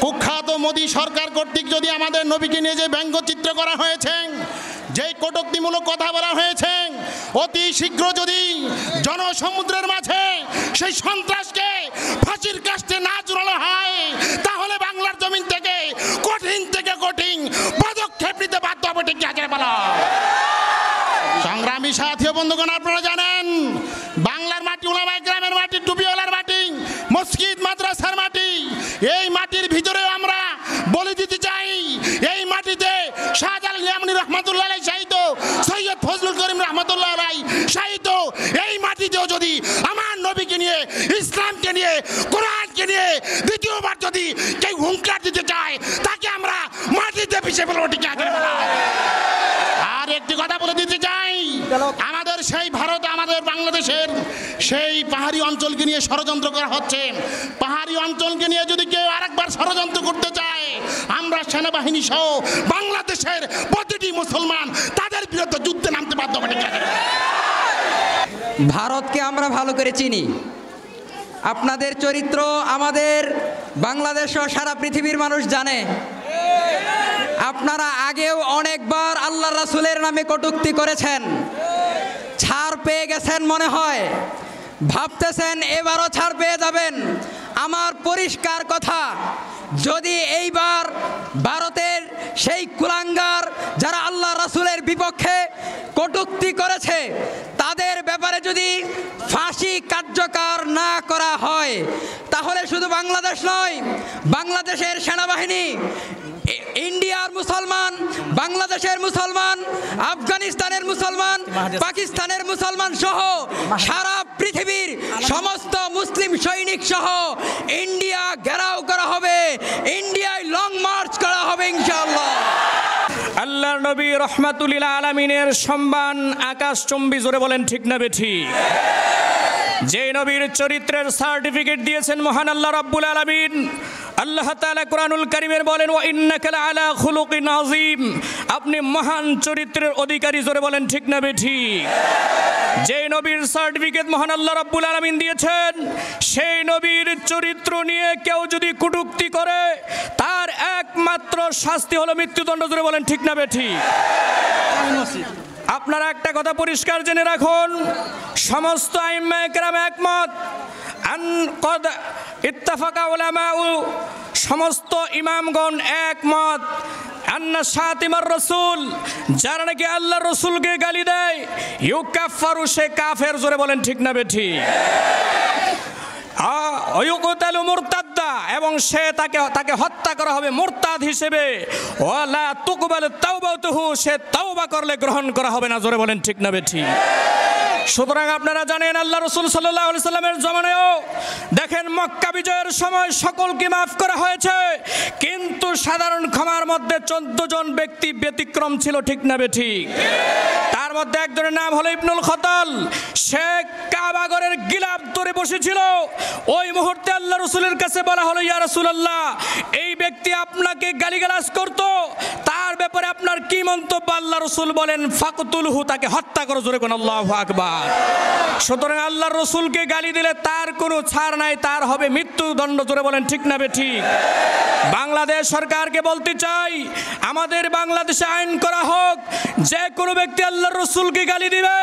কুখ্যাত মোদী সরকার কর্তৃক যদি আমাদের নবীকে নিয়ে যে ব্যঙ্গচিত্র করা হয়েছে, যেই কটূক্তিমূলক কথা বলা হয়েছে, অতি শীঘ্র যদি জনসমুদ্রের মাঝে সেই সন্ত্রাসকে ফাঁসির কাস্টে না ঝুলানো হয়, তাহলে বাংলার জমিন থেকে কঠিন পদক্ষেপ নিতে বাধ্য হবে। ঠিক আছে বলা সংগ্রামী সাথী বন্ধুগণ, আপনারা জানেন বাংলার মাটি উলামায়ে কেরামের মাটি, টুপিওয়ালার মাটি, মসজিদ মাদ্রাসার মাটি। এই মাটির ভিতরেও আমরা বলে দিতে চাই, এই মাটিতে শাহজালাল ইয়ামানী রহমাতুল্লাহ আলাইহি শাহিদ, সৈয়দ ফজলুল করিম রহমাতুল্লাহ আলাইহি শাহিদ, এই মাটিতেও যদি আমার নবীকে নিয়ে, ইসলামকে নিয়ে, কোরআনকে নিয়ে দ্বিতীয়বার যদি কেউ হুঙ্কার দিতে চায়, তাকে আমরা মাটিতে পিছিয়ে ফেলবো। ঠিক আছে। আর একটি কথা বলে দিতে চাই, আমাদের সেই ভারত, আমাদের বাংলাদেশের সেই পাহাড়ি অঞ্চলকে নিয়ে ষড়যন্ত্র করা হচ্ছে। পাহাড়ি অঞ্চলকে নিয়ে যদি কেউ আরেকবার ষড়যন্ত্র করতে চায়, আমরা সেনাবাহিনী সহ বাংলাদেশের প্রতিটি মুসলমান তাদের বিরুদ্ধে যুদ্ধে নামতে বাধ্য হবে। ভারতকে আমরা ভালো করে চিনি। আপনাদের চরিত্র আমাদের বাংলাদেশ ও সারা পৃথিবীর মানুষ জানে। আপনারা আগেও অনেকবার আল্লাহ রাসূলের নামে কটূক্তি করেছেন, ছাড় পেয়ে গেছেন মনে হয়, ভাবতেছেন এবারও ছাড় পেয়ে যাবেন। আমার পরিষ্কার কথা, যদি এইবার ভারতের সেই কুলাঙ্গার যারা আল্লাহ রাসূলের বিপক্ষে কটূক্তি করেছে, তাদের ব্যাপারে যদি ফাঁসি কার্যকর না করা হয়, তাহলে শুধু বাংলাদেশ নয়, বাংলাদেশের সেনাবাহিনী, ইন্ডিয়ার মুসলমান, বাংলাদেশের মুসলমান, আফগানিস্তানের মুসলমান, পাকিস্তানের মুসলমান সহ সারা পৃথিবীর সমস্ত মুসলিম সৈনিক সহ ইন্ডিয়া ঘেরাও করা হবে, ইন্ডিয়ায় লং মার্চ করা হবে ইনশাআল্লাহ। আল্লাহর নবী রহমাতুল লিল আলামিনের সম্মান আকাশচুম্বী, জোরে বলেন ঠিক না বেঠিক? যে নবীর চরিত্রের সার্টিফিকেট দিয়েছেন মহান আল্লাহ রাব্বুল আলামিন, আল্লাহ তাআলা কুরআনুল কারীমের বলেন, ওয়া ইন্নাকা লাআলা খুলুকিন আযীম, আপনি মহান চরিত্রের অধিকারী, জোরে বলেন ঠিক না বেঠিক? যে নবীর সার্টিফিকেট মহান আল্লাহ রাব্বুল আলামিন দিয়েছেন, সেই নবীর চরিত্র নিয়ে কেউ যদি কটূক্তি করে, তার একমাত্র শাস্তি হলো মৃত্যুদণ্ড, জোরে বলেন ঠিক না বেঠিক? আপনারা একটা কথা পরিষ্কার জেনে রাখুন, সমস্ত আইম্মায়ে কেরাম একমত, আন কদ ইত্তাফাকা উলামাউ, সমস্ত ইমামগণ একমত, আন্না শাতিমার রাসূল, যারা নাকি আল্লাহর রাসূলকে গালি দেয়, ইউকাফফারু, সে কাফের, জোরে বলেন ঠিক না বেঠিক? এবং সে তাকে হত্যা করা হবে মুরতাদ হিসেবে। ওয়ালা তুকবাল তাওবাতুহু, সে তাওবা করলে গ্রহণ করা হবে না, জোরে বলেন ঠিক না বেঠিক? সুতরাং আপনারা জানেন আল্লাহ রাসূল সাল্লাল্লাহু আলাইহি সাল্লামের জামানায়ও দেখেন মক্কা বিজয়ের সময় সকলকে মাফ করা হয়েছে, কিন্তু সাধারণ ক্ষমার মধ্যে 14 জন ব্যক্তি ব্যতিক্রম ছিল, ঠিক না বেঠিক? তার মধ্যে একজনের নাম হলো ইবনুল খতাল। সে কাবাগরের গিলাফ ধরে বসেছিল। ওই মুহূর্তে আল্লাহ রাসূলের কাছে বলা হলো, ইয়া রাসূলুল্লাহ, এই ব্যক্তি আপনাকে গালিগালাজ করত, তার ব্যাপারে আপনার কি মন্তব্য? আল্লাহ রাসূল বলেন, ফাকতুলহু, তাকে হত্যা করো, জোরে কোন আল্লাহু আকবার। সুতরাং আল্লাহর রাসূলকে গালি দিলে তার কোনো ছাড় নাই, তার হবে মৃত্যুদণ্ড, জোরে বলেন ঠিক না বেঠিক? বাংলাদেশ সরকারকে বলতে চাই, আমাদের বাংলাদেশে আইন করা হোক, যে কোনো ব্যক্তি আল্লাহর রাসূলকে গালি দিবে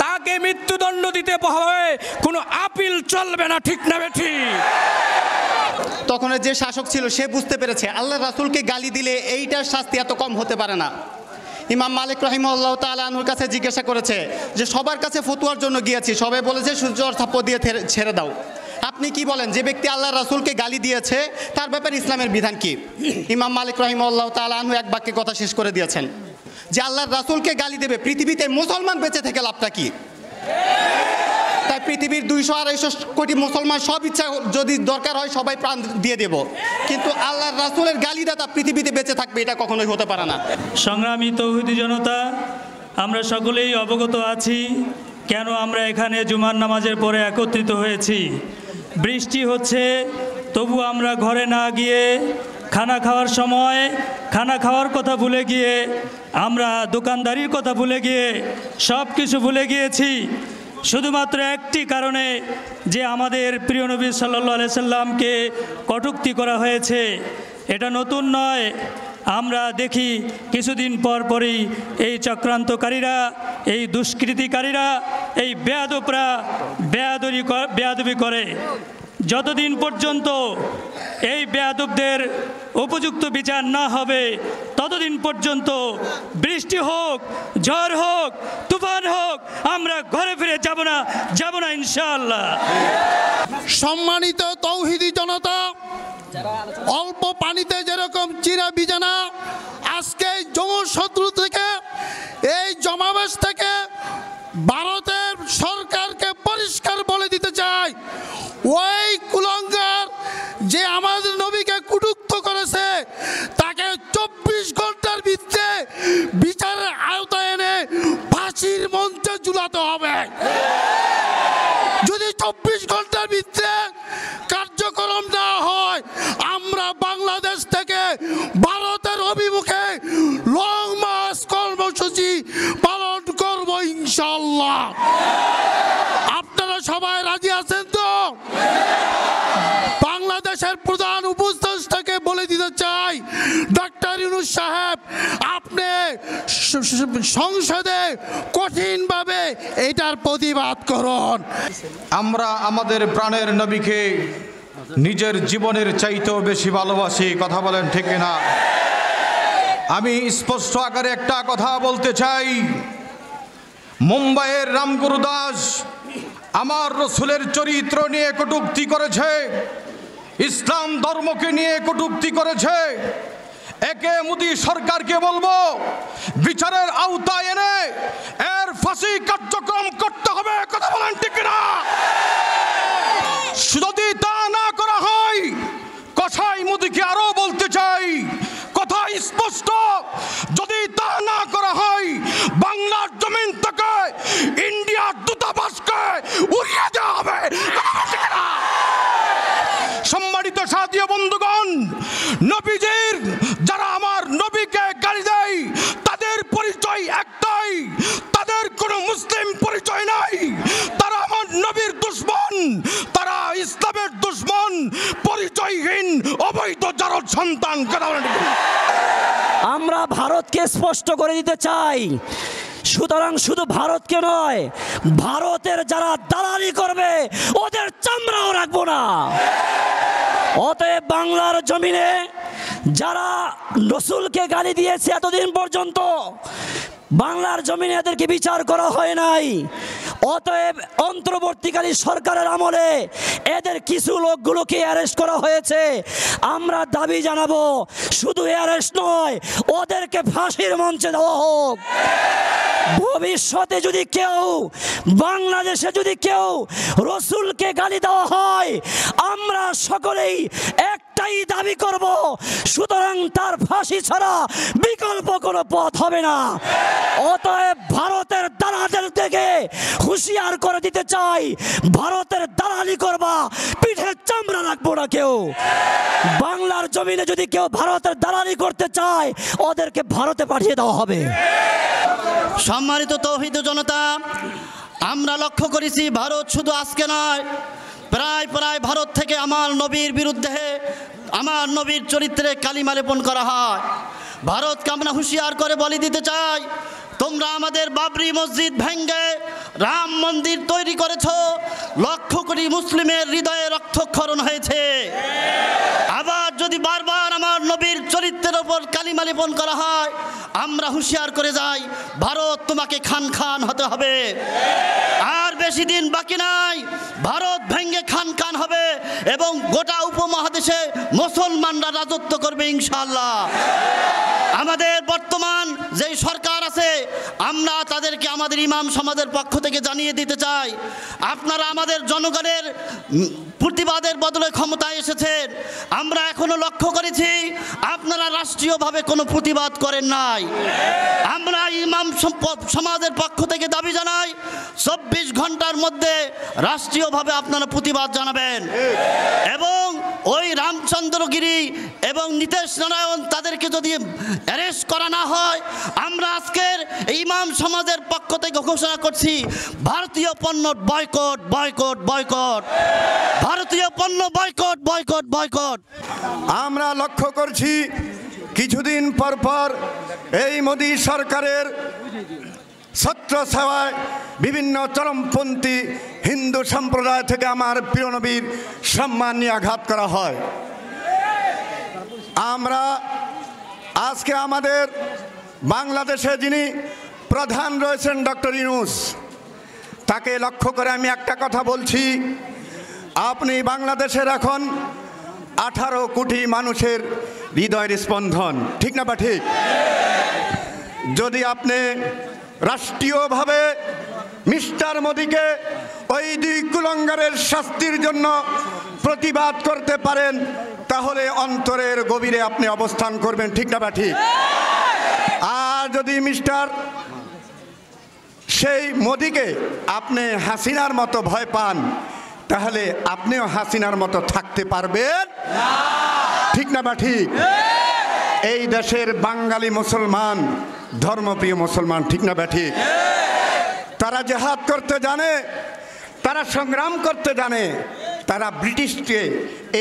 তাকে মৃত্যুদণ্ড দিতে হবে, কোনো আপিল চলবে না, ঠিক না বেঠিক? তখন যে শাসক ছিল সে বুঝতে পেরেছে আল্লাহর রাসূলকে গালি দিলে এইটার শাস্তি এত কম হতে পারে না। ইমাম মালিক রাহিমাহুল্লাহ তাআলা আনহুর কাছে জিজ্ঞাসা করেছে যে সবার কাছে ফতোয়ার জন্য গিয়েছি, সবাই বলেছে সূর্যর থাপ্পড় দিয়ে ছেড়ে দাও, আপনি কি বলেন? যে ব্যক্তি আল্লাহর রাসূলকে গালি দিয়েছে তার ব্যাপারে ইসলামের বিধান কি? ইমাম মালিক রাহিমাহুল্লাহ তাআলা আনহু এক বাক্যে কথা শেষ করে দিয়েছেন যে আল্লাহর রাসূলকে গালি দেবে, পৃথিবীতে মুসলমান বেঁচে থেকে লাভটা কি? তাই পৃথিবীর 200-250 কোটি মুসলমান সব ইচ্ছা যদি দরকার হয় সবাই প্রাণ দিয়ে দেব, কিন্তু আল্লাহর রাসূলের গালিদাতা পৃথিবীতে বেঁচে থাকবে, এটা কখনোই হতে পারে না। সংগ্রামী তৌহিদি জনতা, আমরা সকলেই অবগত আছি কেন আমরা এখানে জুমার নামাজের পরে একত্রিত হয়েছি। বৃষ্টি হচ্ছে, তবু আমরা ঘরে না গিয়ে খানা খাওয়ার সময় খানা খাওয়ার কথা ভুলে গিয়ে, আমরা দোকানদারির কথা ভুলে গিয়ে সব কিছু ভুলে গিয়েছি, শুধুমাত্র একটি কারণে, যে আমাদের প্রিয় নবী সাল্লাল্লাহু আলাইহি সাল্লামকে কটূক্তি করা হয়েছে। এটা নতুন নয়। আমরা দেখি কিছুদিন পর পরই এই চক্রান্তকারীরা, এই দুষ্কৃতিকারীরা, এই বেয়াদবরা বেয়াদবি করে। যতদিন পর্যন্ত এই বেয়াদবদের উপযুক্ত বিচার না হবে ততদিন পর্যন্ত বৃষ্টি হোক, ঝড় হোক, তুফান হোক, আমরা ঘরে ফিরে যাব না ইনশাআল্লাহ। সম্মানিত তৌহিদি জনতা, অল্প পানিতে যেরকম চিরা বিজানা, আজকে এই জনশত্রু থেকে, এই জমাবেশ থেকে ভারতের সরকারকে পরিষ্কার বলে দিতে চাই, ওই কুলঙ্গার যে আমাদের নবীকে কটূক্ত করেছে তাকে 24 ঘন্টার ভিতরে বিচারের আওতায় এনে ফাঁসির মঞ্চে ঝুলাতে হবে। যদি 24 ঘন্টার ভিতরে কার্যক্রম না হয়, আমরা বাংলাদেশ থেকে ভারতের অভিমুখে লং মার্চ কর্মসূচি পালন করব ইনশাআল্লাহ। আপনারা সবাই রাজি আছেন তো? বাংলাদেশের প্রধান উপদেষ্টাকে বলে দিতে চাই, ডক্টর ইউনূস সাহেব, আপনি সংসদে কঠিনভাবে এটার প্রতিবাদ করুন। আমরা আমাদের প্রাণের নবীকে নিজের জীবনের চাইতেও বেশি ভালোবাসি। কথা বলেন ঠিক না? আমি স্পষ্ট আকারে একটা কথা বলতে চাই, মুম্বাইয়ের রামগুরু দাস আমার রসুলের চরিত্র নিয়ে কটূক্তি করেছে, ইসলাম ধর্মকে নিয়ে কটূক্তি করেছে। একে মোদী সরকারকে বলবো, বিচারের আওতায় এনে এর ফাঁসি কার্যক্রম করতে হবে। কথা বলেন ঠিক না? যদি তা না করা হয়, কথাই মোদীকে আরো বলতে চাই, কথা স্পষ্ট, যদি তা না করা হয় বাংলার জমিন থেকে ইন্ডিয়ার দূতাবাসকে উড়িয়ে দেওয়া হবে। সম্মানিত সাথী বন্ধুগণ, নবীজির যারা আমার নবীকে গালি দেয় তাদের পরিচয় একটাই, তাদের কোনো মুসলিম পরিচয় নাই। তারা আমার নবীর দুশমন, তারা ইসলামের দুশমন, পরিচয়হীন অবৈধ জারদ সন্তান। আমরা ভারতকে স্পষ্ট করে দিতে চাই, সুতরাং শুধু ভারতকে নয়, ভারতের যারা দালালি করবে ওদের চামড়াও রাখবো না। অতএব বাংলার জমিনে যারা রসুলকে গালি দিয়েছে এতদিন পর্যন্ত বাংলার জমিনে এদেরকে বিচার করা হয় নাই। অতএব অন্তর্বর্তীকালীন সরকারের আমলে এদের কিছু লোকগুলোকে অ্যারেস্ট করা হয়েছে। আমরা দাবি জানাবো, শুধু অ্যারেস্ট নয়, ওদেরকে ফাঁসির মঞ্চে দেওয়া হোক। ভবিষ্যতে যদি কেউ, বাংলাদেশে যদি কেউ রসুলকে গালি দেওয়া হয়, আমরা সকলেই একটাই দাবি করব, সুতরাং তার ফাঁসি ছাড়া বিকল্প কোনো পথ হবে না। অতএব ভারতের দালালদের থেকে হুঁশিয়ার করে দিতে চাই, ভারতের দালালি করবা, পিঠে চামড়া রাখবো না কেউ। বাংলার জমিনে যদি কেউ ভারতের দালালি করতে চায়, ওদেরকে ভারতে পাঠিয়ে দেওয়া হবে। সম্মানিত তৌহিদি জনতা, আমরা লক্ষ্য করেছি ভারত শুধু আজকে নয়, প্রায় ভারত থেকে আমার নবীর বিরুদ্ধে, আমার নবীর চরিত্রে কালিমা লেপন করা হয়। ভারতকে আমরা হুঁশিয়ার করে বলে দিতে চাই, তোমরা আমাদের বাবরি মসজিদ ভেঙ্গে রাম মন্দির তৈরি করেছো, লক্ষ কোটি মুসলিমের হৃদয়ে রক্তক্ষরণ হয়েছে। আবার যদি বারবার আমার নবীর চরিত্রের ওপর কালিমা লেপন করা হয়, আমরা হুঁশিয়ার করে যাই, ভারত তোমাকে খান খান হতে হবে। আর বেশি দিন বাকি নাই, ভারত ভেঙ্গে খান খান হবে এবং গোটা উপমহাদেশে মুসলমানরা রাজত্ব করবে ইনশাআল্লাহ। আমাদের বর্তমান যেই সরকার আছে, আমরা তাদেরকে আমাদের ইমাম সমাজের পক্ষ থেকে জানিয়ে দিতে চাই, আপনারা আমাদের জনগণের প্রতিবাদের বদলে ক্ষমতায় এসেছেন। আমরা এখনো লক্ষ্য করেছি আপনারা রাষ্ট্রীয়ভাবে কোনো প্রতিবাদ করেন নাই। আমরা ইমাম সমাজের পক্ষ থেকে দাবি জানাই, 24 ঘন্টার মধ্যে রাষ্ট্রীয়ভাবে আপনারা প্রতিবাদ জানাবেন এবং ওই রামচন্দ্রগিরি এবং নীতিশ নারায়ণ তাদেরকে যদি অ্যারেস্ট করা না হয়, আমরা আজকের ইমাম সমাজ নামাজের পক্ষ থেকে ঘোষণা করছি, ভারতীয় পণ্য বয়কট বয়কট বয়কট, ভারতীয় পণ্য বয়কট বয়কট বয়কট। আমরা লক্ষ্য করছি কিছুদিন পর পর এই মোদী সরকারের ছত্রছায়ায় বিভিন্ন চরমপন্থী হিন্দু সম্প্রদায় থেকে আমার প্রিয় নবীর সম্মান নিয়ে আঘাত করা হয়। আমরা আজকে আমাদের বাংলাদেশে যিনি প্রধান রয়েছেন ডক্টর ইউনূস, তাকে লক্ষ্য করে আমি একটা কথা বলছি, আপনি বাংলাদেশের এখন 18 কোটি মানুষের হৃদয়ের স্পন্দন, ঠিক না বা ঠিক? যদি আপনি রাষ্ট্রীয়ভাবে মিস্টার মোদিকে ওই 2 কুলাঙ্গারের শাস্তির জন্য প্রতিবাদ করতে পারেন, তাহলে অন্তরের গভীরে আপনি অবস্থান করবেন, ঠিক না বা ঠিক? আর যদি মিস্টার সেই মোদিকে আপনি হাসিনার মতো ভয় পান, তাহলে আপনিও হাসিনার মতো থাকতে পারবেন, ঠিক না বা ঠিক? এই দেশের বাঙালি মুসলমান, ধর্মপ্রিয় মুসলমান, ঠিক না বা ঠিক? তারা জেহাদ করতে জানে, তারা সংগ্রাম করতে জানে, তারা ব্রিটিশকে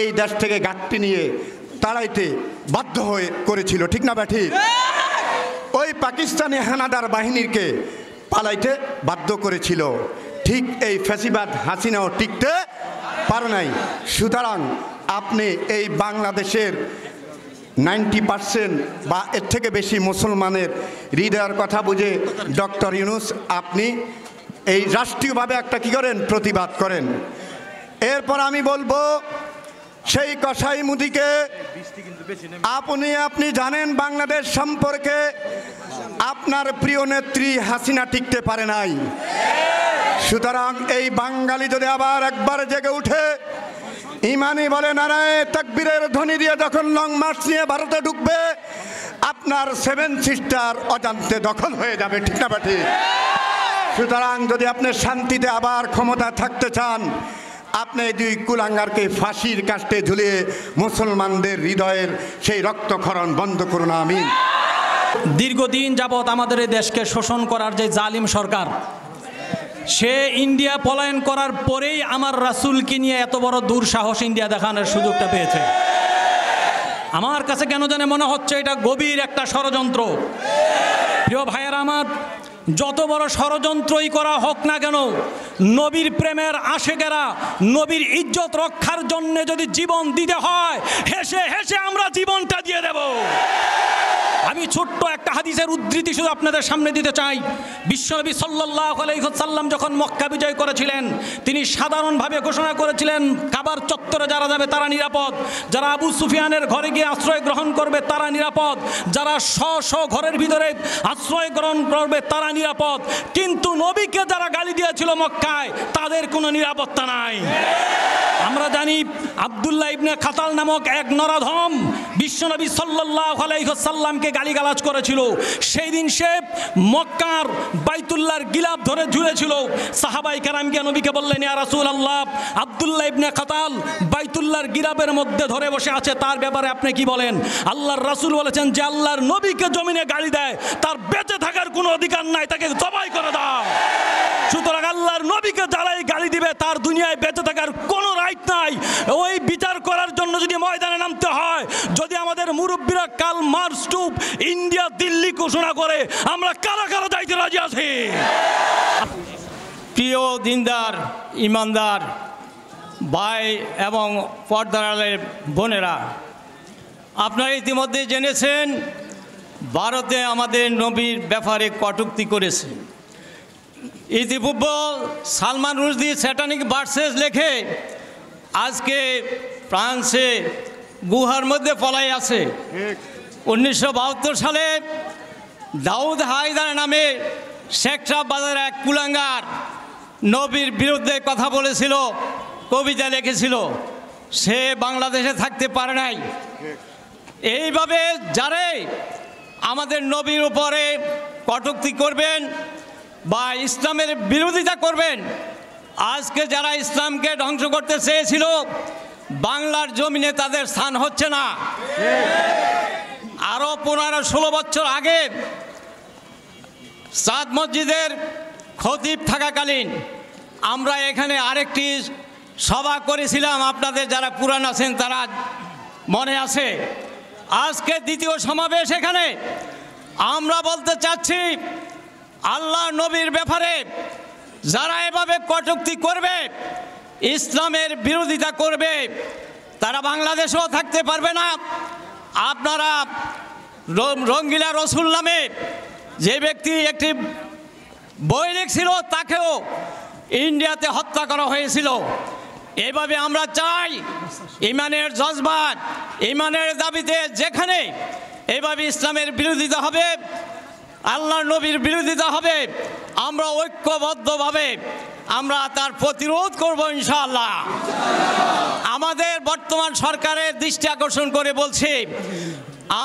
এই দেশ থেকে গাঁটটি নিয়ে তাড়াইতে বাধ্য হয়ে করেছিল, ঠিক না বা ঠিক? ওই পাকিস্তানি হানাদার বাহিনীকে পালাইতে বাধ্য করেছিল, ঠিক এই ফ্যাসিবাদ হাসিনাও টিকতে পারে নাই। সুতরাং আপনি এই বাংলাদেশের 90% বা এর থেকে বেশি মুসলমানের হৃদয়ের কথা বুঝে ডক্টর ইউনূস আপনি এই রাষ্ট্রীয়ভাবে একটা কি করেন, প্রতিবাদ করেন। এরপর আমি বলবো সেই কসাই মুদিকে, আপনি জানেন বাংলাদেশ সম্পর্কে আপনার প্রিয় নেত্রী হাসিনা টিকতে পারে নাই। সুতরাং এই বাঙালি যদি আবার একবার জেগে উঠে ইমানি বলে নারায়ে তাকবীরের ধ্বনি দিয়ে যখন লং মার্চ নিয়ে ভারতে ঢুকবে, আপনার 7 সিস্টার অজান্তে দখল হয়ে যাবে, ঠিক না বা ঠিক? সুতরাং যদি আপনি শান্তিতে আবার ক্ষমতা থাকতে চান, আপনি 2 কুলাঙ্গারকে ফাঁসির কাস্টে ঝুলিয়ে মুসলমানদের হৃদয়ের সেই রক্তক্ষরণ বন্ধ করুন, আমিন। দীর্ঘদিন যাবৎ আমাদের এই দেশকে শোষণ করার যে জালিম সরকার, সে ইন্ডিয়া পলায়ন করার পরেই আমার রাসূলকে নিয়ে এত বড় দুঃসাহস ইন্ডিয়া দেখানোর সুযোগটা পেয়েছে। আমার কাছে কেন জানে মনে হচ্ছে এটা গভীর একটা ষড়যন্ত্র। প্রিয় ভাইয়েরা আমার, যত বড় ষড়যন্ত্রই করা হোক না কেন, নবীর প্রেমের আশেকেরা নবীর ইজ্জত রক্ষার জন্য যদি জীবন দিতে হয়, হেসে হেসে আমরা জীবনটা দিয়ে দেব। আমি ছোট্ট একটা হাদিসের উদ্ধৃতি শুধু আপনাদের সামনে দিতে চাই। বিশ্বনবী সাল্লাল্লাহু আলাইহি ওয়াসাল্লাম যখন মক্কা বিজয় করেছিলেন, তিনি সাধারণভাবে ঘোষণা করেছিলেন কাবার চত্বরে যারা যাবে তারা নিরাপদ, যারা আবু সুফিয়ানের ঘরে গিয়ে আশ্রয় গ্রহণ করবে তারা নিরাপদ, যারা স্ব ঘরের ভিতরে আশ্রয় গ্রহণ করবে তারা নিরাপদ। কিন্তু নবীকে যারা গালি দিয়েছিল মক্কায়, তাদের কোনো নিরাপত্তা নাই। আমরা জানি আব্দুল্লাহ ইবনে খাতাল নামক এক নরাধম বিশ্বনবী সাল্লাল্লাহু আলাইহি ওয়াসাল্লামকে গালিগালাজ করেছিল। সেই দিন সে মক্কার বাইতুল্লাহর গিলাফ ধরে ঝুলেছিল। সাহাবায়ে কেরাম গিয়ে নবীকে বললেন, ইয়া রাসূলুল্লাহ, আব্দুল্লাহ ইবনে খাতাল বাইতুল্লাহর গিলাফের মধ্যে ধরে বসে আছে, তার ব্যাপারে আপনি কি বলেন? আল্লাহর রাসূল বলেছেন, যে আল্লাহর নবীকে জমিনে গালি দেয় তার বেঁচে থাকার কোনো অধিকার নাই, তাকে জবাই করে দাও। সুতরাং আল্লাহর নবীকে যারাই গালি দিবে তার দুনিয়ায় বেঁচে থাকার কোনো রাইট নাই। ওই বিচার করার জন্য যদি ময়দানে নামতে হয়, যদি আমাদের মুরব্বীরা কাল মার্চ টু ইন্ডিয়া দিল্লি ঘোষণা করে, আমরা কারা কারা যাইতে রাজি আছি। প্রিয় দিনদার ইমানদার ভাই এবং পর্দার আড়ালের বোনেরা, আপনারা ইতিমধ্যে জেনেছেন ভারতে আমাদের নবীর ব্যাপারে কটূক্তি করেছে। ইতিপূর্বে সালমান রুশদি স্যাটানিক ভার্সেস লেখে আজকে ফ্রান্সে গুহার মধ্যে পলাই আছে। 1972 সালে দাউদ হায়দার নামে শেখরা বাজারের এক কুলাঙ্গার নবীর বিরুদ্ধে কথা বলেছিল, কবিতা লিখেছিল, সে বাংলাদেশে থাকতে পারে নাই। এইভাবে যারাই আমাদের নবীর উপরে কটূক্তি করবেন বা ইসলামের বিরোধিতা করবেন, আজকে যারা ইসলামকে ধ্বংস করতে চেয়েছিল, বাংলার জমিনে তাদের স্থান হচ্ছে না। আরও 15-16 বছর আগে চাঁদ মসজিদের খতিব থাকাকালীন আমরা এখানে আরেকটি সভা করেছিলাম, আপনাদের যারা পুরান আছেন তারা মনে আছে। আজকে দ্বিতীয় সমাবেশ এখানে আমরা বলতে চাচ্ছি, আল্লাহ নবীর ব্যাপারে যারা এভাবে কটূক্তি করবে, ইসলামের বিরোধিতা করবে, তারা বাংলাদেশেও থাকতে পারবে না। আপনারা রঙ্গিলা রসুল নামে যে ব্যক্তি একটি বই লিখছিল, তাকেও ইন্ডিয়াতে হত্যা করা হয়েছিল। এভাবে আমরা চাই ইমানের জজবাত, ইমানের দাবিতে যেখানে এভাবে ইসলামের বিরোধিতা হবে, আল্লাহর নবীর বিরোধিতা হবে, আমরা ঐক্যবদ্ধভাবে আমরা তার প্রতিরোধ করব ইনশাআল্লাহ। আমাদের বর্তমান সরকারের দৃষ্টি আকর্ষণ করে বলছি,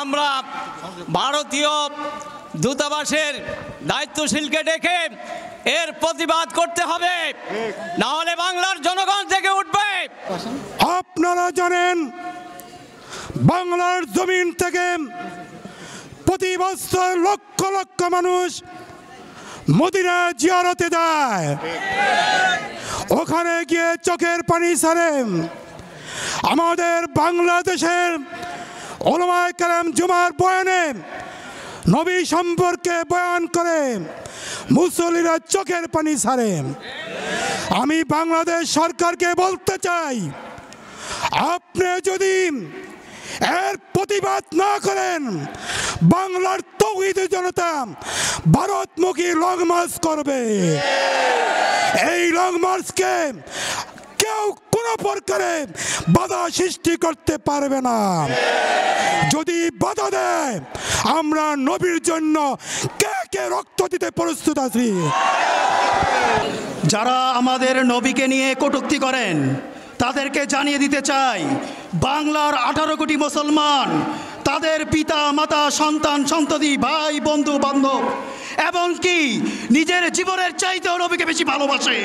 আমরা ভারতীয় দূতাবাসের দায়িত্বশীলকে ডেকে এর প্রতিবাদ করতে হবে, না হলে বাংলার জনগণ জেগে উঠবে। আপনারা জানেন বাংলার জমিন থেকে প্রতি বছর লক্ষ লক্ষ মানুষ মদিনা জিয়ারতে যায়, ওখানে গিয়ে চোখের পানি ছাড়ে। আমাদের বাংলাদেশের উলামায়ে কেরাম জুমার বয়ানে নবী সম্পর্কে বয়ান করে মুসল্লিরা চোখের পানি ছাড়ে। আমি বাংলাদেশ সরকারকে বলতে চাই, আপনি যদি এর প্রতিবাদ না করেন, বাংলার তাওহীদের জনতা ভারতমুখী লং মার্চ করবে। এই লং মার্চকে কেউ কোনো প্রকারে বাধা সৃষ্টি করতে পারবে না। যদি বাধা দেয়, আমরা নবীর জন্য কে কে রক্ত দিতে প্রস্তুত আছি। যারা আমাদের নবীকে নিয়ে কটূক্তি করেন তাদেরকে জানিয়ে দিতে চাই, বাংলার 18 কোটি মুসলমান তাদের পিতা মাতা সন্তান সন্ততি ভাই বন্ধু বান্ধব এমনকি নিজের জীবনের চাইতেও নবীকে বেশি ভালোবাসে।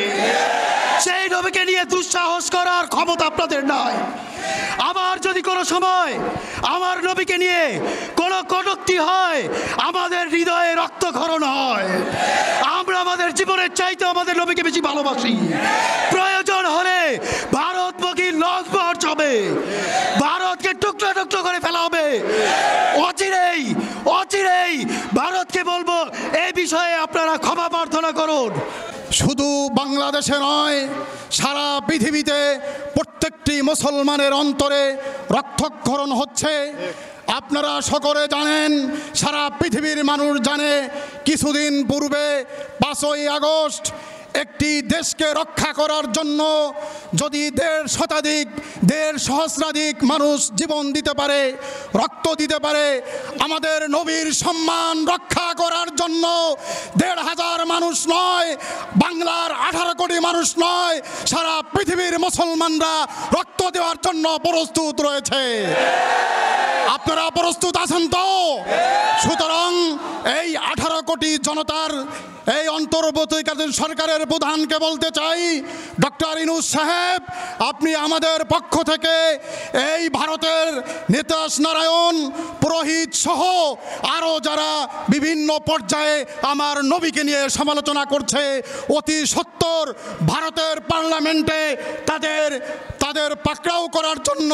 সেই নবীকে নিয়ে দুঃসাহস করার ক্ষমতা আপনাদের নাই। আবার যদি কোনো সময় আমার নবীকে নিয়ে কোনো কটূক্তি হয়, আমাদের হৃদয়ে রক্তক্ষরণ হয়। আমরা আমাদের জীবনের চাইতে আমাদের নবীকে বেশি ভালোবাসি। প্রয়োজন হলে ভারতমুখী লং মার্চ হবে, ভারতকে টুকরো টুকরো করে ফেলা হবে। অচিরেই অচিরেই ভারতকে বলবো, এই বিষয়ে আপনারা ক্ষমা প্রার্থনা করুন। শুধু বাংলাদেশে নয়, সারা পৃথিবীতে প্রত্যেকটি মুসলমানের অন্তরে রক্তক্ষরণ হচ্ছে। আপনারা সকলে জানেন, সারা পৃথিবীর মানুষ জানে, কিছুদিন পূর্বে 5ই আগস্ট একটি দেশকে রক্ষা করার জন্য যদি 1.5 সহস্রাধিক মানুষ জীবন দিতে পারে, রক্ত দিতে পারে, আমাদের নবীর সম্মান রক্ষা করার জন্য 1,500 মানুষ নয়, বাংলার 18 কোটি মানুষ নয়, সারা পৃথিবীর মুসলমানরা রক্ত দেওয়ার জন্য প্রস্তুত রয়েছে। আপনারা প্রস্তুত আছেন তো? সুতরাং এই 18 কোটি জনতার এই অন্তর্বর্তীকালীন সরকারের প্রধানকে বলতে চাই, ডক্টর ইউনূস সাহেব, আপনি আমাদের পক্ষ থেকে এই ভারতের নীতিশ নারায়ণ পুরোহিত সহ আরও যারা বিভিন্ন পর্যায়ে আমার নবীকে নিয়ে সমালোচনা করছে, অতি সত্বর ভারতের পার্লামেন্টে তাদের পাকড়াও করার জন্য,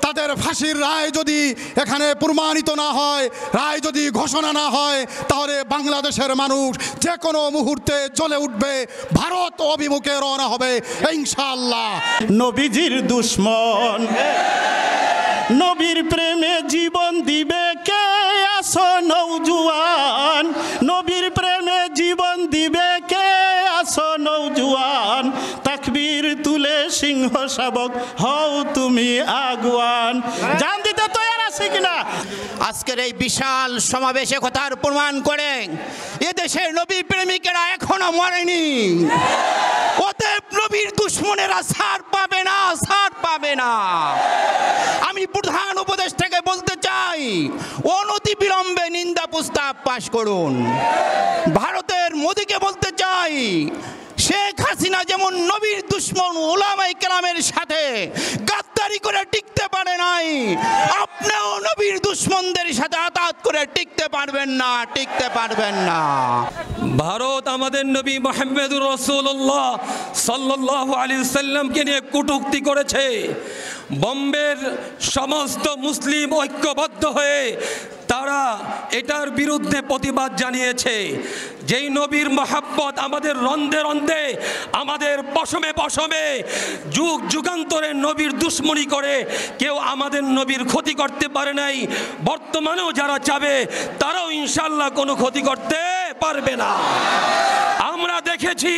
তাদের ফাঁসির রায় যদি এখানে প্রমাণিত না হয়, রায় যদি ঘোষণা না হয়, তাহলে বাংলাদেশের মানুষ যে কোনো মুহূর্তে জ্বলে উঠবে, ভারত অভিমুখে রওনা হবে ইনশাআল্লাহ। নবীজির দুশ্মন, নবীর প্রেমে জীবন দিবে কে আসো নৌজুয়ান, নবীর প্রেমে জীবন দিবে কে আসো নৌজুয়ান, তাকবীর তুলে সিংহ শাবক হও তুমি আগুয়ান। জান দিতে তৈরি আছে কিনা? আজকের এই বিশাল সমাবেশে কথার প্রমাণ করে এদেশের নবী প্রেমিকেরা এখনো মরেনি। অতএব নবীর দুশ্মনেরা ছাড় পাবে না, ছাড় পাবে না। আমি প্রধান উপদেষ্টাকে বলতে চাই, অনতি বিলম্বে নিন্দা প্রস্তাব পাশ করুন। ভারতের মোদিকে বলতে চাই, শেখ হাসিনা যেমন নবীর দুশ্মন উলামায়ে কেরামের সাথে গাদ্দারি করে টিকতে পারে নাই, আপনিও নবীর দুশ্মনদের সাথে আতাত করে টিকতে পারবেন না, টিকতে পারবেন না। ভারত আমাদের নবী মুহাম্মদুর রাসূলুল্লাহ সাল্লাল্লাহু আলাইহি সাল্লামকে নিয়ে কটূক্তি করেছে। বোম্বের সমস্ত মুসলিম ঐক্যবদ্ধ হয়ে তারা এটার বিরুদ্ধে প্রতিবাদ জানিয়েছে। যেই নবীর মহাব্বত আমাদের রন্ধে রন্ধে, আমাদের পশমে পশমে যুগ যুগান্তরে নবীর দুশ্মনী করে কেউ আমাদের নবীর ক্ষতি করতে পারে নাই। বর্তমানেও যারা চাবে তারাও ইনশাল্লাহ কোনো ক্ষতি করতে পারবে না। আমরা দেখেছি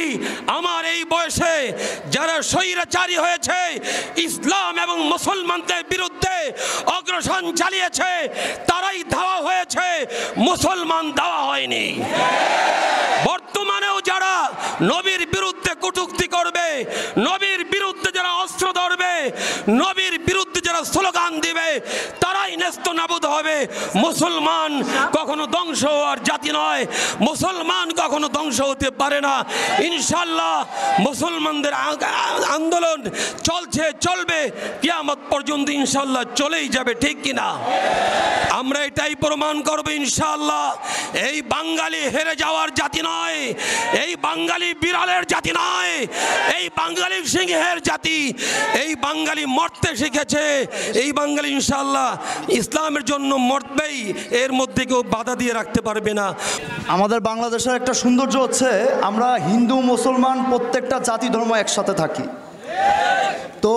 আমার এই বয়সে যারা স্বৈরাচারী হয়েছে, ইসলাম এবং মুসলমানদের বিরুদ্ধে অগ্রসর চালিয়েছে, তারাই ধাওয়া হয়েছে, মুসলমান ধাওয়া হয়নি। বর্তমানেও যারা নবীর বিরুদ্ধে কটূক্তি করবে, নবীর বিরুদ্ধে যারা অস্ত্র ধরবে, নবীর বিরুদ্ধে যারা স্লোগান দিবে, তারাই নেস্তনাবুদ হবে। মুসলমান কখনো ধ্বংস হওয়ার জাতি নয়, মুসলমান কখনো ধ্বংস হতে পারে না। ইনশাল্লাহ মুসলমানদের আন্দোলন চলছে, চলবে, কিয়ামত পর্যন্ত ইনশাল্লাহ চলেই যাবে, ঠিক কিনা? আমরা এটাই প্রমাণ করব ইনশাল্লাহ। এই বাঙালি হেরে যাওয়ার জাতি নয়, এই বাঙালি বিড়ালের জাতি নয়, এই বাঙালি সিংহের জাতি। এই বাঙালি মরতে শিখেছে, এই বাঙালি ইনশাল্লাহ ইসলামের জন্য মরবেই, এর মধ্যে কেউ বাধা দিয়ে রাখতে পারবে না। আমাদের বাংলাদেশের একটা সৌন্দর্য হচ্ছে আমরা হিন্দু মুসলমান প্রত্যেকটা জাতি ধর্ম একসাথে থাকি। তো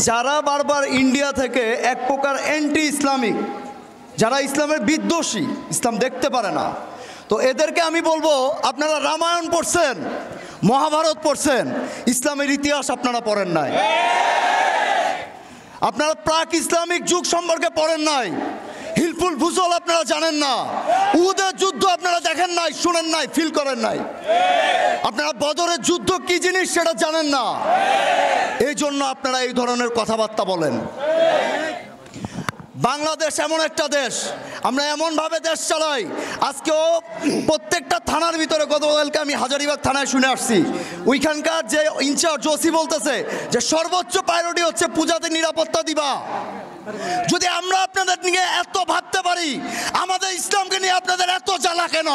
যারা বারবার ইন্ডিয়া থেকে এক প্রকার অ্যান্টি ইসলামিক, যারা ইসলামের বিদ্বেষী, ইসলাম দেখতে পারে না, তো এদেরকে আমি বলবো আপনারা রামায়ণ পড়ছেন, মহাভারত পড়ছেন, ইসলামের ইতিহাস আপনারা পড়েন নাই, আপনারা প্রাক ইসলামিক যুগ সম্পর্কে পড়েন নাই, হিলফুল ফুজল আপনারা জানেন না, উহুদের যুদ্ধ আপনারা দেখেন নাই, শুনেন নাই, ফিল করেন নাই, আপনারা বদরের যুদ্ধ কি জিনিস সেটা জানেন না, এই জন্য আপনারা এই ধরনের কথাবার্তা বলেন। বাংলাদেশ এমন একটা দেশ, আমরা এমনভাবে দেশ চালাই, আজকেও প্রত্যেকটা থানার ভিতরে, গতকালকে আমি হাজারীবাগ থানায় শুনে আসছি, ওইখানকার যে ইনচার্জ ওসি বলতেছে যে সর্বোচ্চ প্রায়োরিটি হচ্ছে পূজাতে নিরাপত্তা দিবা। যদি আমরা আপনাদের নিয়ে এত ভাবতে পারি, আমাদের ইসলামকে নিয়ে আপনাদের এত জ্বালা কেন?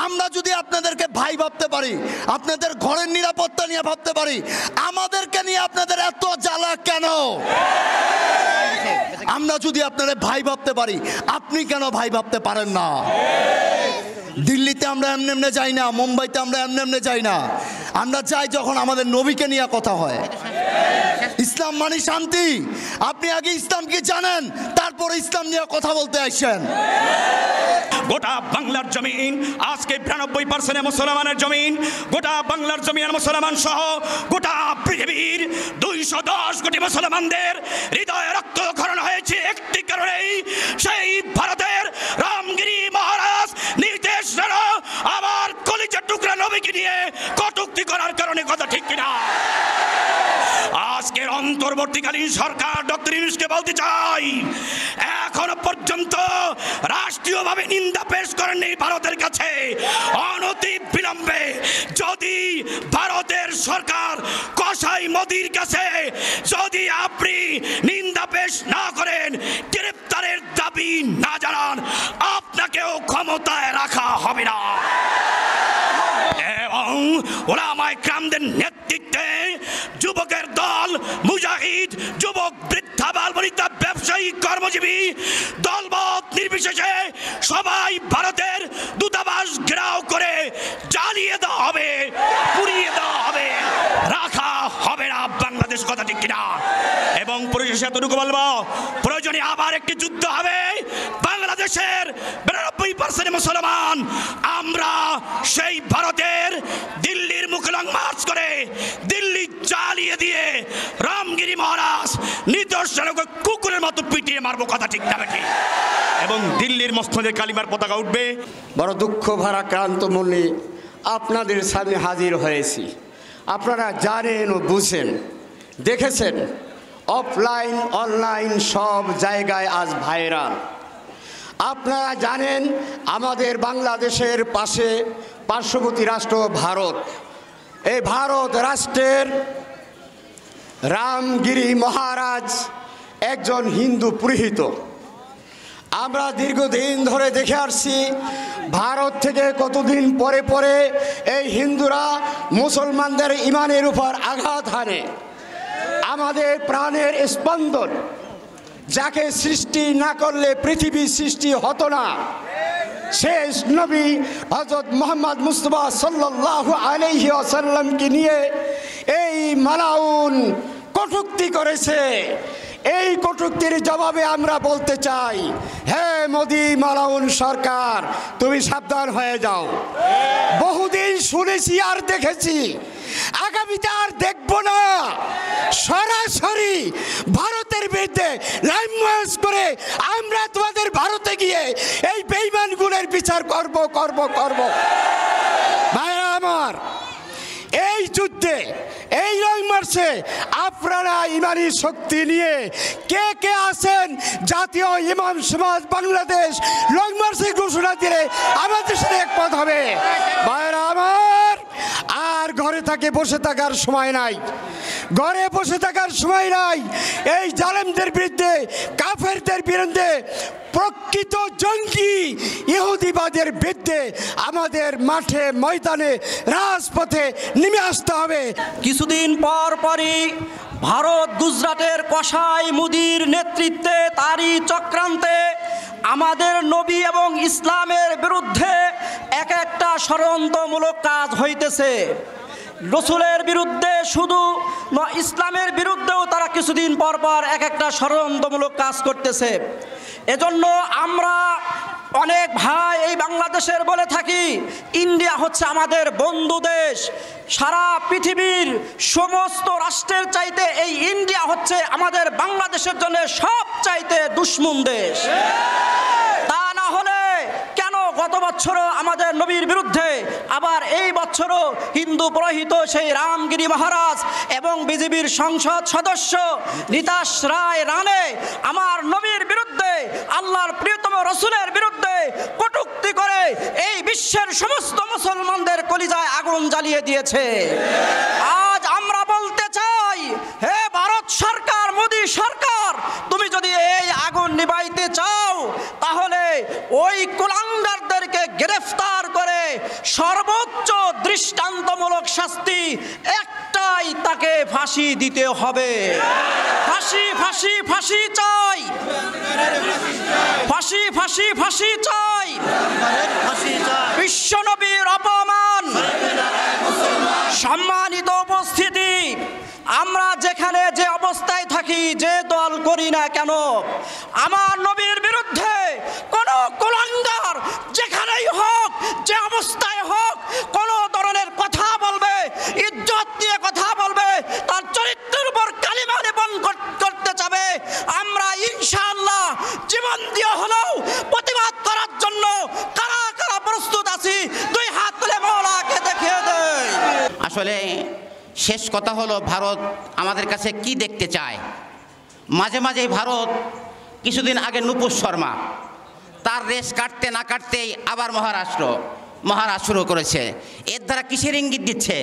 আমরা যদি আপনাদেরকে ভাই ভাবতে পারি, আপনাদের ঘরের নিরাপত্তা নিয়ে ভাবতে পারি, আমাদেরকে নিয়ে আপনাদের এত জ্বালা কেন? আমরা যদি আপনাদের ভাই ভাবতে পারি, আপনি কেন ভাই ভাবতে পারেন না? দিল্লিতে আমরা এমনি এমনি যাই না, মুম্বাইতে আমরা এমনি এমনি যাই না, আমরা যাই যখন আমাদের নবীকে নিয়ে কথা হয়। ইসলাম মানে শান্তি। আপনি আগে ইসলাম কি জানেন, তারপরে ইসলাম নিয়ে কথা বলতে আসেন। গোটা বাংলার জমিন আজকে 92% মুসলমানের জমিন, গোটা বাংলার জমিন মুসলমান সহ গোটা পৃথিবীর 210 কোটি মুসলমানদের হৃদয়ে রক্তক্ষরণ হয়েছে একটি কারণেই, সেই ভারতের রামগিরি মহারাজ নির্দেশ দিল আবার কলিজার টুকরা নবীকে নিয়ে কটূক্তি করার কারণে। কথা ঠিক কিনা? আজকের অন্তর্বর্তীকালীন সরকার ডক্টর ইউনূসকে বলতে চাই, এখনো পর্যন্ত রাষ্ট্রীয়ভাবে নিন্দা পেশ করেননি ভারতের কাছে। অনতি বিলম্বে যদি ভারতের সরকার কসাই মোদির কাছে যদি আপনি নিন্দা পেশ না করেন, গ্রেপ্তারের দাবি না জানান, আপনাকেও ক্ষমতায় রাখা হবে না। এবং ওলামায়ে কেরামদের নেতৃত্বে যুবকের দল, মুজাহিদ, যুবক, বৃদ্ধা, বাল-বনিতা, ব্যবসায়ী, কর্মজীবী, দলমত নির্বিশেষে সবাই ভারতের দূতাবাস ঘেরাও করে জ্বালিয়ে দেওয়া হবে, পুড়িয়ে দেওয়া হবে, রাখা হবে না বাংলাদেশ। কথা ঠিক কিনা? এবং পরিশেষে এতটুকু বলবো, প্রয়োজনে আবার একটি যুদ্ধ হবে। বাংলাদেশের 92% মুসলমান আমরা সেই ভারতের দিল্লির মুখে লং মার্চ করে দিল্লি জ্বালিয়ে দিয়ে রামগিরি মহারাজ নিদর্শনকে কুকুরের মতো পিটিয়ে মারবো। কথা ঠিক না বেঠিক? এবং দিল্লির মসনদে কালিমার পতাকা উঠবে। বড় দুঃখ ভারাক্রান্ত মনে আপনাদের সামনে হাজির হয়েছি। আপনারা জানেন ও বুঝেন, দেখেছেন অফলাইন অনলাইন সব জায়গায় আজ ভাইরাল। আপনারা জানেন আমাদের বাংলাদেশের পার্শ্ববর্তী রাষ্ট্র ভারত, এই ভারত রাষ্ট্রের রামগিরি মহারাজ একজন হিন্দু পুরোহিত। আমরা দীর্ঘদিন ধরে দেখে আসছি ভারত থেকে কতদিন পরে পরে এই হিন্দুরা মুসলমানদের ইমানের উপর আঘাত হানে। আমাদের প্রাণের স্পন্দন, যাকে সৃষ্টি না করলে পৃথিবীর সৃষ্টি হতো না, শেষ নবী হযরত মুহাম্মদ মুস্তাফা সাল্লাল্লাহু আলাইহি ওয়াসাল্লামকে নিয়ে এই মালাউন কটূক্তি করেছে। এই কটূক্তির জবাবে আমরা বলতে চাই, হে মোদি মালাউন সরকার, তুমি সাবধান হয়ে যাও। বহুদিন শুনেছি আর দেখেছি, আগামীতে আর দেখবো না। সরাসরি ভারতের বিরুদ্ধে লাইমওয়াজ করে আমরা তোমাদের ভারতে গিয়ে এই বেঈমানগুলোর বিচার করব করব করব। ভাইরা আমার, এই যুদ্ধে, এই লং মার্চে আপনারা ইমানি শক্তি নিয়ে কে কে আছেন? জাতীয় ইমাম সমাজ বাংলাদেশ লং মার্চের ঘোষণা দিলে আমাদের সাথে একমত হবে। ভাইরা আমার, আর ঘরে থাকে বসে থাকার সময় নাই, ঘরে বসে থাকার সময় নাই। এই জালেমদের বিরুদ্ধে, কাফেরদের বিরুদ্ধে, প্রকৃত জঙ্গি ইহুদিবাদের বিরুদ্ধে আমাদের মাঠে ময়দানে রাজপথে নেমে আসতে হবে। কিছুদিন পরই ভারত গুজরাটের কসাই মোদির নেতৃত্বে, তারই চক্রান্তে আমাদের নবী এবং ইসলামের বিরুদ্ধে এক একটা ষড়যন্ত্রমূলক কাজ হইতেছে। রসুলের বিরুদ্ধে শুধু ইসলামের বিরুদ্ধেও তারা কিছুদিন পর এক একটা ষড়যন্ত্রমূলক কাজ করতেছে। এজন্য আমরা অনেক ভাই এই বাংলাদেশের বলে থাকি, ইন্ডিয়া হচ্ছে আমাদের বন্ধু দেশ। সারা পৃথিবীর সমস্ত রাষ্ট্রের চাইতে এই ইন্ডিয়া হচ্ছে আমাদের বাংলাদেশের জন্য সবচাইতে দুশ্মন দেশ। তা না হলে কেন গত বছরও আমাদের নবীর বিরুদ্ধে, আবার এই বছরও হিন্দু পুরোহিত সেই রামগিরি মহারাজ এবং বিজেপির সংসদ সদস্য নীতাশ রায় রানে আমার নবীর বিরুদ্ধে, আল্লাহর প্রিয়তম রসুলের বিরুদ্ধে কটূক্তি করে এই বিশ্বের সমস্ত মুসলমানদের কলিজায় আগুন জ্বালিয়ে দিয়েছে। আজ আমরা বলতে চাই, হে ভারত সরকার, মোদী সরকার, তুমি যদি এই আগুন নিভাইতে চাও তাহলে ওই কুলাঙ্গারদেরকে গ্রেফতার করে সর্বোচ্চ দৃষ্টান্তমূলক শাস্তি একটাই, তাকে ফাঁসি দিতে হবে। ফাঁসি ফাঁসি ফাঁসি চাই, ফাঁসি ফাঁসি ফাঁসি চাই। বিশ্বনবীর অপমান। সম্মানিত উপস্থিতি, আমরা যেখানে যে অবস্থায় থাকি, যে দল করি না কেন, আমার নবীর বিরুদ্ধে কোন কুলাঙ্গার যেখানেই হোক, যে অবস্থায় হোক, কোন ধরনের কথা বলবে, ইজ্জত নিয়ে কথা বলবে, তার চরিত্রের উপর কালিমা লেপন করতে যাবে, আমরা ইনশাআল্লাহ জীবন দিয়ে হলেও প্রতিবাদ করার জন্য কারা কারা প্রস্তুত আছি, দুই হাত তুলে মাওলাকে দেখিয়ে দেয়। আসলে শেষ কথা হলো, ভারত আমাদের কাছে কি দেখতে চায়। মাঝে মাঝেই ভারত, কিছুদিন আগে নুপুর শর্মা, তার রেস কাটতে না কাটতেই আবার মহারাজ শুরু করেছে। এর দ্বারা কিসের ইঙ্গিত দিচ্ছে?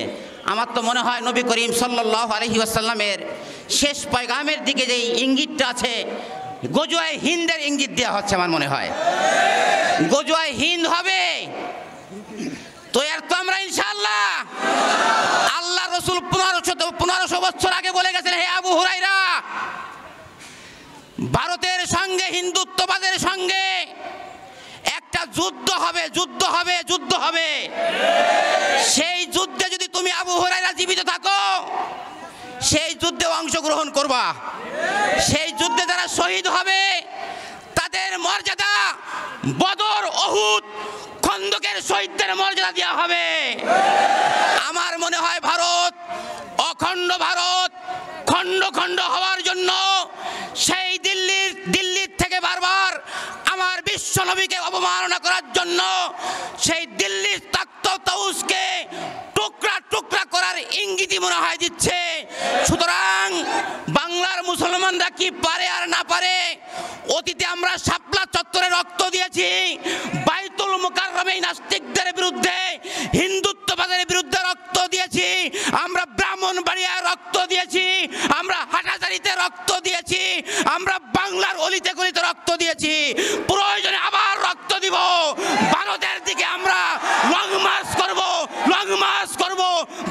আমার তো মনে হয় নবী করিম সাল্লাল্লাহু আলাইহি ওয়াসাল্লামের শেষ পয়গামের দিকে যেই ইঙ্গিতটা আছে, গজওয়ায়ে হিন্দের ইঙ্গিত দেওয়া হচ্ছে। আমার মনে হয় গজওয়ায়ে হিন্দ হবে। তো এর তো আমরা ইনশাআল্লাহ, আল্লাহ রসুল 1500 বছর আগে বলে গেছেন, হে আবু হুরাইরা, ভারতের সঙ্গে হিন্দুত্ববাদের সঙ্গে একটা যুদ্ধ হবে, যুদ্ধ হবে, যুদ্ধ হবে। সেই যুদ্ধে যদি তুমি আবু হুরাইরা জীবিত থাকো, সেই যুদ্ধে অংশগ্রহণ করবা। সেই যুদ্ধে যারা শহীদ হবে তাদের মর্যাদা বদর, উহুদ, খন্দকের শহীদদের মর্যাদা দেওয়া হবে। আমার মনে হয় ভারত, অখণ্ড ভারত খণ্ড খণ্ড হওয়ার জন্য সেই দিল্লির থেকে বারবার আমার বিশ্ব নবীকে অবমাননা করার জন্য সেই দিল্লির তাখ্ত তাউসকে টুকরা টুকরা করার ইঙ্গিতই মনে হয় দিচ্ছে। সুতরাং বাংলার মুসলমানরা কি পারে আর না পারে, অতীতে আমরা শাপলা চত্বরে রক্ত দিয়েছি, বাইতুল মুকাররমে নাস্তিকদের বিরুদ্ধে, হিন্দুত্ববাদের বিরুদ্ধে রক্ত দিয়ে দিয়েছি, আমরা ব্রাহ্মণবাড়িয়ায় রক্ত দিয়েছি, আমরা হাটাজারিতে রক্ত দিয়েছি, আমরা বাংলার অলিতে গলিতে রক্ত দিয়েছি, প্রয়োজনে আবার রক্ত দিব। ভারতের দিকে আমরা লং মার্চ করব, লং মার্চ করব।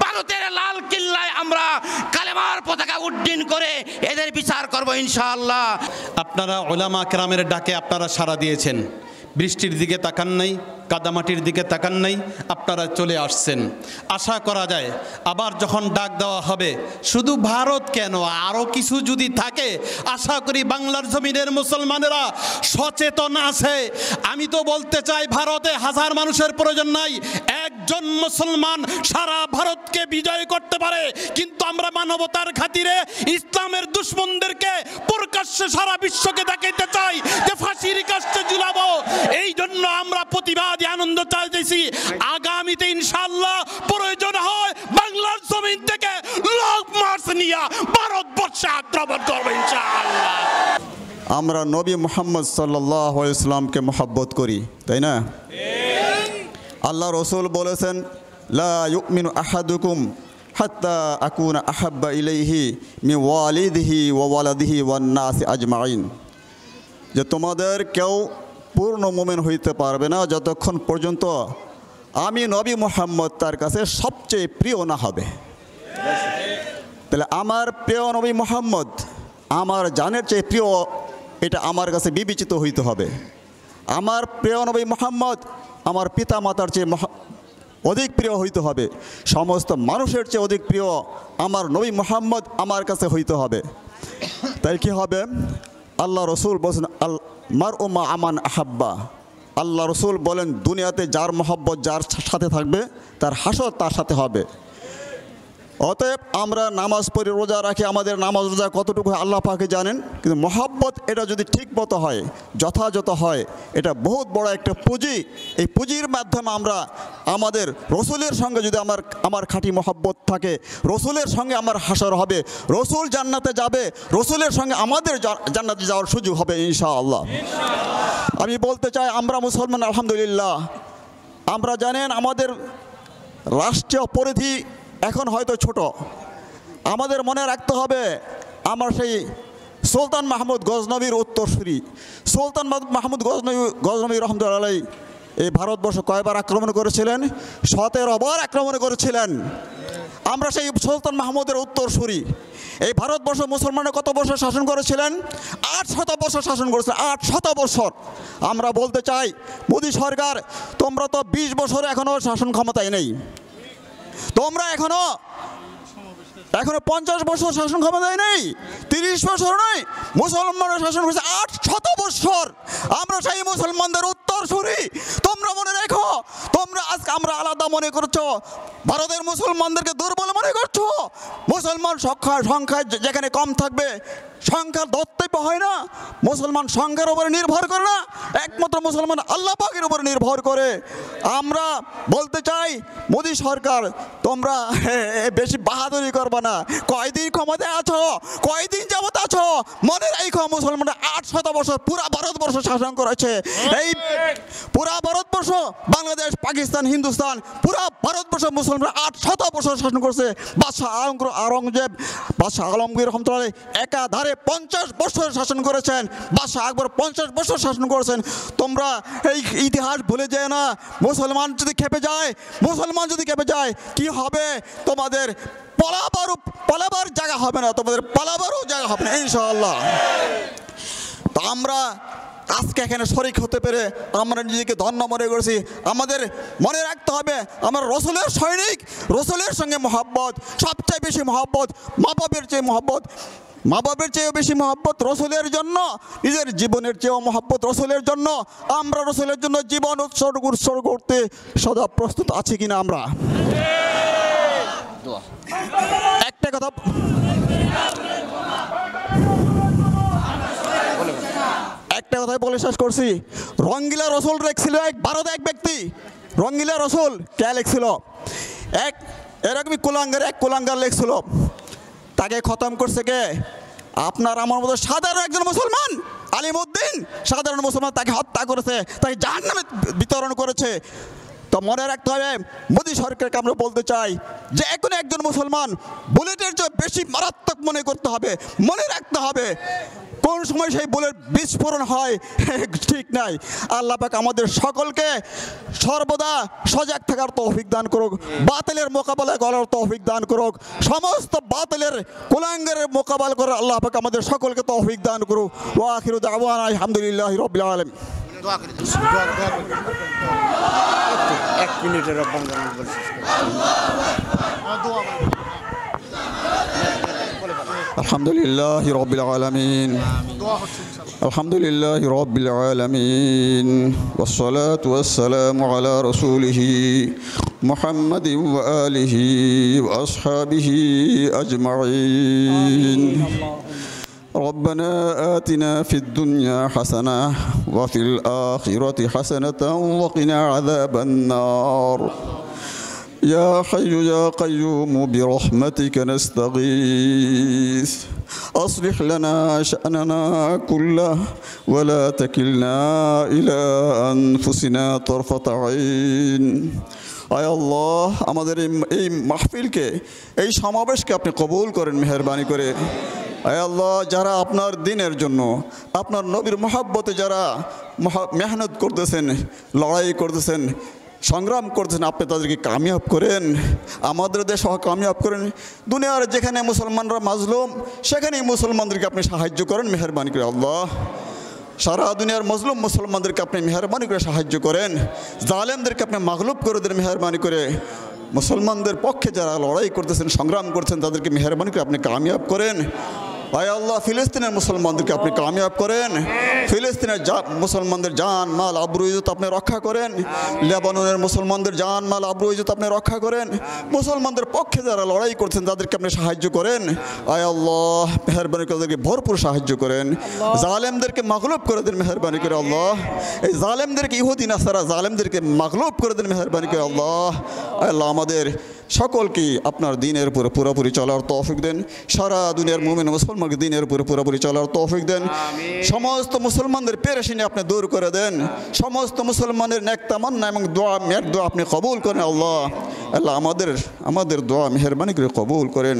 ভারতের লাল কিল্লায় আমরা কালেমার পতাকা উড্ডীন করে এদের বিচার করব ইনশাআল্লাহ। আপনারা ওলামা কেরামের ডাকে আপনারা সাড়া দিয়েছেন, বৃষ্টির দিকে তাকান নাই, কাদামাটির দিকে তাকান নাই, আপনারা চলে আসছেন। আশা করা যায় আবার যখন ডাক দেওয়া হবে, শুধু ভারত কেন আরও কিছু যদি থাকে, আশা করি বাংলার জমিনের মুসলমানেরা সচেতন আছে। আমি তো বলতে চাই ভারতে হাজার মানুষের প্রয়োজন নাই, একজন মুসলমান সারা ভারতকে বিজয় করতে পারে। কিন্তু আমরা মানবতার খাতিরে ইসলামের দুশ্মনদেরকে প্রকাশ্যে সারা বিশ্বকে দেখাইতে চাই যে ফাঁসির কাছে ঝুলাবো। এই জন্য আমরা প্রতিবাদী আনন্দ চাইতেছি। আগামীতে ইনশাআল্লাহ প্রয়োজন হয় বাংলার জমিন থেকে লং মার্চ নিয়ে ভারতবর্ষে আক্রমণ করবো ইনশাআল্লাহ। আমরা নবী মুহাম্মদ সাল্লাল্লাহু আলাইহি ওয়াসাল্লামকে মহব্বত করি, তাই না? আল্লাহ রসুল বলেছেন, লা ইউমিনু আহাদুকুম হাত্তা আকুনা আহাব্বা ইলাইহি মিন ওয়ালিদিহি ওয়া ওয়ালাদিহি ওয়ান নাসি আজমাইন, যে তোমাদের কেউ পূর্ণ মুমিন হইতে পারবে না যতক্ষণ পর্যন্ত আমি নবী মুহাম্মদ তার কাছে সবচেয়ে প্রিয় না হবে। তাহলে আমার প্রিয় নবী মুহাম্মদ আমার জানের চেয়ে প্রিয়, এটা আমার কাছে বিবেচিত হইতে হবে। আমার প্রিয় নবী মুহাম্মদ আমার পিতা মাতার চেয়ে অধিক প্রিয় হইতে হবে। সমস্ত মানুষের চেয়ে অধিক প্রিয় আমার নবী মুহাম্মদ আমার কাছে হইতে হবে। তাই কি হবে? আল্লাহ রসুল বলছেন, আল মার উমা আমান আহাব্বা। আল্লাহ রসুল বলেন, দুনিয়াতে যার মহব্বত যার সাথে থাকবে তার হাসর তার সাথে হবে। অতএব আমরা নামাজ পড়ি, রোজা রাখি, আমাদের নামাজ রোজা কতটুকু আল্লাহ পাকে জানেন। কিন্তু মহব্বত এটা যদি ঠিক মতো হয়, যথাযথ হয়, এটা বহুত বড় একটা পুঁজি। এই পুঁজির মাধ্যমে আমরা আমাদের রসুলের সঙ্গে যদি আমার খাঁটি মহব্বত থাকে, রসুলের সঙ্গে আমার হাসর হবে, রসুল জান্নাতে যাবে, রসুলের সঙ্গে আমাদের জান্নাতে যাওয়ার সুযোগ হবে ইনশাআল্লাহ। আমি বলতে চাই, আমরা মুসলমান আলহামদুলিল্লাহ, আমরা জানেন আমাদের রাষ্ট্রীয় পরিধি এখন হয়তো ছোট। আমাদের মনে রাখতে হবে, আমার সেই সুলতান মাহমুদ গজনবীর উত্তরসূরি সুলতান মাহমুদ গজনবী রহমতুল্লাহ আলাইহি এই ভারতবর্ষ কয়বার আক্রমণ করেছিলেন? 17 বার আক্রমণ করেছিলেন। আমরা সেই সুলতান মাহমুদের উত্তরসূরি। এই ভারতবর্ষ মুসলমানের কত বছর শাসন করেছিলেন? 800 বছর শাসন করেছিলেন, 800 বছর। আমরা বলতে চাই, মোদী সরকার তোমরা তো 20 বছর এখনও শাসন ক্ষমতায় নেই, তোমরা এখনো 50 বছর শাসন ক্ষমতায় নেই, 30 বছর নয়, মুসলমানের শাসন করেছে 800 বছর। আমরা সেই মুসলমানদের উত্তরসূরি। তোমরা মনে রেখো, তোমরা আজকে আমরা আলাদা মনে করছো, ভারতের মুসলমানদেরকে দুর্বল মনে করছো। মুসলমান সংখ্যায় যেখানে কম থাকবে, সংখ্যার দত্তব্য হয় না। মুসলমান সংখ্যার উপরে নির্ভর করে না, একমাত্র মুসলমান আল্লাহ পাকের উপরে নির্ভর করে। আমরা বলতে চাই, মোদী সরকার তোমরা বেশি বাহাদুরি করবে না। কয়দিন ক্ষমতায় আছো, কয়দিন যাবত আছো, মনে রেখো মুসলমানরা 800 বছর পুরা ভারতবর্ষ শাসন করেছে। এই পুরা ভারতবর্ষ, বাংলাদেশ, পাকিস্তান, হিন্দুস্তান, পুরা ভারতবর্ষ মুসলমানরা 800 বছর শাসন করেছে। বাদশাহ আওরঙ্গজেব, বাদশাহ আলমগীর রহমতুল্লাহ একাধারে 50 বছর শাসন করেছেন। বাদশাহ আকবর 50 বছর শাসন করেছেন। তোমরা এই ইতিহাস ভুলে যায় না। মুসলমান যদি খেপে যায় কি হবে? তোমাদের পালাবার জায়গা হবে না, তোমাদের পালাবারও জায়গা হবে না ইনশাআল্লাহ। তো আমরা আজকে এখানে শরিক হতে পেরে আমরা নিজেকে ধন্য মনে করেছি। আমাদের মনে রাখতে হবে, আমরা রসুলের সৈনিক, রসুলের সঙ্গে মহব্বত, সবচেয়ে বেশি মহব্বত, মা বাবের চেয়েও বেশি মহব্বত রসুলের জন্য, নিজের জীবনের চেয়েও মহব্বত রসুলের জন্য। আমরা রসুলের জন্য জীবন উৎসর্গ করতে সদা প্রস্তুত আছি কিনা? আমরা একটা কথা কথাই বলে শেষ করছি। রঙ্গিলা রসুল লেখছিল ভারতে এক ব্যক্তি, রঙ্গিলা রসুল কে লেখছিল? এরকমই কুলাঙ্গার লেখছিল। তাকে খতম করছে কে? আপনার আমার মতো সাধারণ একজন মুসলমান, আলিমউদ্দিন, সাধারণ মুসলমান তাকে হত্যা করেছে, তাকে জাহান্নামে বিতরণ করেছে। তো মনে রাখতে হবে, মোদী সরকারকে আমরা বলতে চাই যে এখন একজন মুসলমান বুলেটের চেয়ে বেশি মারাত্মক মনে করতে হবে, মনে রাখতে হবে কোন সময় সেই বুলেট বিস্ফোরণ হয় ঠিক নাই। আল্লাহ পাক আমাদের সকলকে সর্বদা সজাগ থাকার তৌফিক দান করুক, বাতিলের মোকাবেলা করার তৌফিক দান করুক, সমস্ত বাতিলের কুলাঙ্গারের মোকাবেলা করার আল্লাহ পাক আমাদের সকলকে তৌফিক দান করুক। ওয়া আখিরু দাওয়ানা আলহামদুলিল্লাহি রাব্বিল আলামিন। এক মিনিটের আলহামদুলিল্লাহি রাব্বিল আলামিন, আলহামদুলিল্লাহি রাব্বিল আলামিন, ওয়াসসালাতু ওয়াসসালামু আলা রাসূলিহি মুহাম্মাদিন ওয়া আলিহি ওয়া আসহাবিহি আজমাইন। ربنا آتنا في الدنيا حسنة وفي الآخرة حسنة وقنا عذاب النار. يا حي يا قيوم برحمتك نستغيث أصلح لنا شأننا كله ولا تكلنا إلى أنفسنا طرفة عين. আয় আল্লাহ, আমাদের এই মাহফিলকে, এই সমাবেশকে আপনি কবুল করেন মেহেরবানি করে। আয় আল্লাহ, যারা আপনার দিনের জন্য, আপনার নবীর মহব্বতে যারা মেহনত করতেছেন, লড়াই করতেছেন, সংগ্রাম করতেছেন, আপনি তাদেরকে কামিয়াব করেন, আমাদের দেশ কামিয়াব করেন। দুনিয়ার যেখানে মুসলমানরা মাজলুম সেখানেই মুসলমানদেরকে আপনি সাহায্য করেন মেহেরবানি করে। আল্লাহ, সারা দুনিয়ার মজলুম মুসলমানদেরকে আপনি মেহরবানি করে সাহায্য করেন, জালেমদেরকে আপনি মাগলুব করে দেন মেহরবানি করে। মুসলমানদের পক্ষে যারা লড়াই করতেছেন, সংগ্রাম করছেন, তাদেরকে মেহরবানি করে আপনি কামিয়াব করেন। আয় আল্লাহ, ফিলিস্তিনের মুসলমানদেরকে আপনি কামিয়াব করেন, ফিলিস্তিনের মুসলমানদের জান মাল আবরু ইজ্জত আপনি রক্ষা করেন, লেবাননের মুসলমানদের জান মাল আবরু ইজ্জত আপনি রক্ষা করেন। মুসলমানদের পক্ষে যারা লড়াই করছেন তাদেরকে আপনি সাহায্য করেন। আয় আল্লাহ, মেহরবানি করে তাদেরকে ভরপুর সাহায্য করেন, জালেমদেরকে মাগলুব করে দেন মেহরবানি করে। আল্লাহ, এই জালেমদেরকে, ইহুদি নাসারা জালেমদেরকে মাগলুব করে দেন মেহরবানি করে। আল্লাহ, আল্লাহ আমাদের সকলকে আপনার দিনের উপরে পুরোপুরি চলার তৌফিক দেন, সারা দুনিয়ার মুমিন মুসলমানকে দিনের উপরে পুরোপুরি চলার তৌফিক দেন, সমস্ত মুসলমানদের পেরেশানি আপনি দূর করে দেন, সমস্ত মুসলমানের নেক তামান্না এবং দোয়া আপনি কবুল করেন। আল্লাহ, আল্লাহ আমাদের দোয়া মেহরবানি করে কবুল করেন।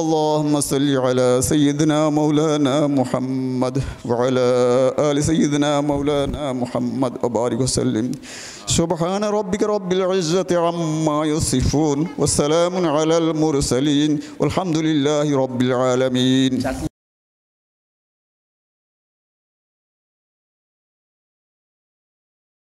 اللهم صل على سيدنا مولانا محمد وعلى آل سيدنا مولانا محمد وبارك وسلم. سبحان ربك رب العزة عما يصفون وسلام على المرسلين والحمد لله رب العالمين.